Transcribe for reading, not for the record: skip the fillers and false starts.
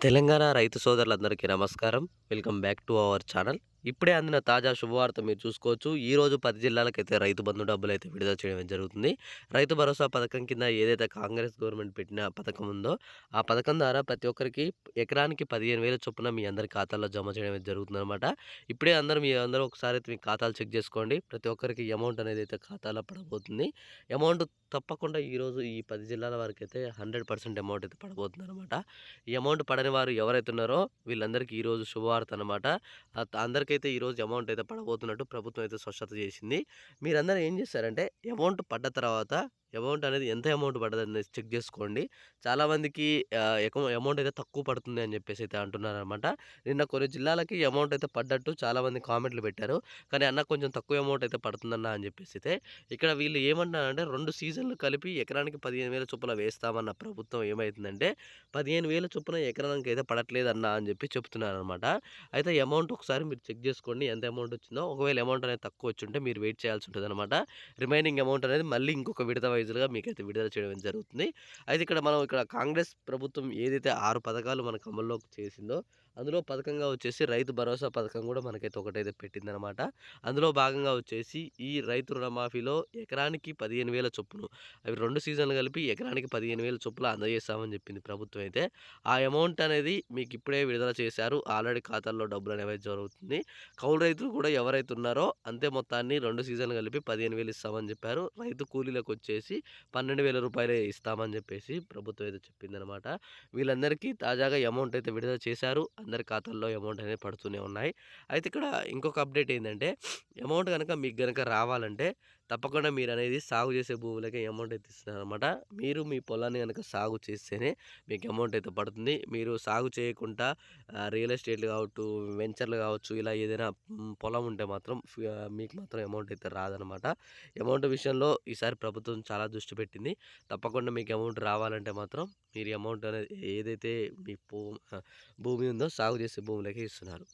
తెలంగాణ రైతు సోదరులందరికీ నమస్కారం. Welcome back to our channel. ఇప్పుడే అందిన తాజా శుభవార్త మీరు చూసుకోవచ్చు. ఈరోజు 10 జిల్లాలకైతే రైతు బంధు డబ్బులైతే విడుదల చేయడం జరుగుతుంది. రైతు భరోసా పథకం కింద ఏదైతే కాంగ్రెస్ గవర్నమెంట్ పెట్టిన పథకం ఉందో, ఆ పథకం ద్వారా ప్రతి ఒక్కరికి ఎకరానికి 15,000 చొప్పున మీ అందరి ఖాతాల్లో జమ చేయడం అయితే జరుగుతుందనమాట. ఇప్పుడే మీ అందరూ ఒకసారి అయితే మీ ఖాతాలు చెక్ చేసుకోండి. ప్రతి ఒక్కరికి ఈ అమౌంట్ అనేది అయితే ఖాతాలో పడబోతుంది. అమౌంట్ తప్పకుండా ఈరోజు ఈ 10 జిల్లాల వారికైతే 100% అమౌంట్ అయితే పడబోతుందనమాట. ఈ అమౌంట్ పడని వారు ఎవరైతే ఉన్నారో వీళ్ళందరికీ ఈరోజు శుభవార్త అనమాట. అందరికైతే ఈరోజు అమౌంట్ అయితే పడబోతున్నట్టు ప్రభుత్వం అయితే స్పష్టత చేసింది. మీరందరూ ఏం చేశారంటే అమౌంట్ పడ్డ తర్వాత అమౌంట్ అనేది ఎంత అమౌంట్ పడ్డదనేది చెక్ చేసుకోండి. చాలామందికి అమౌంట్ అయితే తక్కువ పడుతుంది అని చెప్పేసి అయితే అంటున్నారనమాట. నిన్న కొన్ని జిల్లాలకి అమౌంట్ అయితే పడ్డట్టు చాలామంది కామెంట్లు పెట్టారు. కానీ అన్న కొంచెం తక్కువ అమౌంట్ అయితే పడుతుందన్న అని చెప్పేసి అయితే ఇక్కడ వీళ్ళు ఏమంటున్నారంటే 2 సీజన్‌లు కలిపి ఎకరానికి 15,000 చొప్పున వేస్తామన్న ప్రభుత్వం ఏమైతుందంటే 15,000 చొప్పున ఎకరానికి అయితే పడట్లేదన్నా అని చెప్పి చెప్తున్నారనమాట. అయితే అమౌంట్ ఒకసారి మీరు చెక్ చేసుకోండి ఎంత అమౌంట్ వచ్చిందో. ఒకవేళ అమౌంట్ అనేది తక్కువ వచ్చుంటే మీరు వెయిట్ చేయాల్సి ఉంటదనమాట. రిమైనింగ్ అమౌంట్ అనేది మళ్ళీ ఇంకొక విడత వైస్‌గా మీకైతే విడుదల చేయడం జరుగుతుంది. అయితే ఇక్కడ కాంగ్రెస్ ప్రభుత్వం ఏదైతే 6 పథకాలు మనకు అమల్లోకి చేసిందో, అందులో పథకంగా వచ్చేసి రైతు భరోసా పథకం కూడా మనకైతే ఒకటైతే పెట్టిందనమాట. అందులో భాగంగా వచ్చేసి ఈ రైతు రుణమాఫీలో ఎకరానికి 15,000 చొప్పున అవి 2 సీజన్‌లు కలిపి ఎకరానికి 15,000 చొప్పున అందజేస్తామని చెప్పింది ప్రభుత్వం అయితే. ఆ అమౌంట్ అనేది మీకిప్పుడే విడుదల చేశారు. ఆల్రెడీ ఖాతాల్లో డబ్బులనేవి జరుగుతుంది. కౌలు రైతులు కూడా ఎవరైతే ఉన్నారో అంతే మొత్తాన్ని 2 సీజన్‌లు కలిపి 15,000 ఇస్తామని చెప్పారు. రైతు కూలీలకొచ్చేసి రూ. 12,000 ఇస్తామని చెప్పేసి ప్రభుత్వం అయితే చెప్పిందనమాట. వీళ్ళందరికీ తాజాగా అమౌంట్ అయితే విడుదల చేశారు. అందరి ఖాతాల్లో అమౌంట్ అనేది పడుతూనే ఉన్నాయి. అయితే ఇక్కడ ఇంకొక అప్డేట్ ఏందంటే అమౌంట్ గనక మీకు గనక రావాలంటే తప్పకుండా మీరనేది సాగు చేసే భూములకే అమౌంట్ అయితే ఇస్తున్నారనమాట. మీరు మీ పొలాన్ని గనక సాగు చేస్తేనే మీకు అమౌంట్ అయితే పడుతుంది. మీరు సాగు చేయకుండా రియల్ ఎస్టేట్‌లు కావట్టు, వెంచర్‌లు కావచ్చు ఇలా ఏదైనా పొలం ఉంటే మాత్రం మీకు మాత్రం అమౌంట్ అయితే రాదనమాట. అమౌంట్ విషయంలో ఈసారి ప్రభుత్వం చాలా దృష్టి పెట్టింది. తప్పకుండా మీకు అమౌంట్ రావాలంటే మాత్రం మీరు ఈ అమౌంట్ అనేది ఏదైతే మీ భూమి ఉందో సాగు చేసే భూములకే ఇస్తున్నారు.